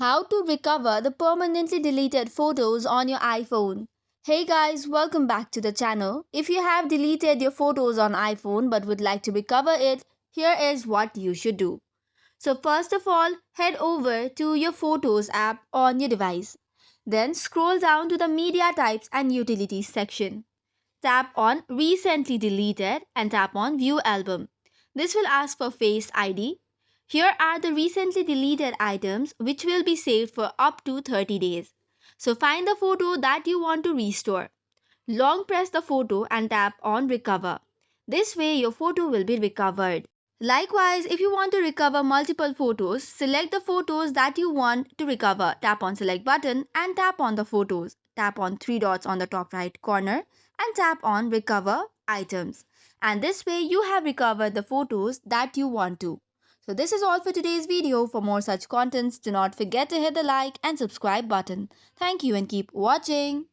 How to recover the permanently deleted photos on your iPhone. Hey guys, welcome back to the channel. If you have deleted your photos on iPhone but would like to recover it, here is what you should do. So first of all, head over to your Photos app on your device. Then scroll down to the Media Types and Utilities section. Tap on Recently Deleted and tap on View Album. This will ask for Face ID. Here are the recently deleted items which will be saved for up to 30 days. So find the photo that you want to restore. Long press the photo and tap on Recover. This way your photo will be recovered. Likewise, if you want to recover multiple photos, select the photos that you want to recover. Tap on Select button and tap on the photos. Tap on three dots on the top right corner and tap on Recover Items. And this way you have recovered the photos that you want to. So this is all for today's video. For more such contents, do not forget to hit the like and subscribe button. Thank you and keep watching.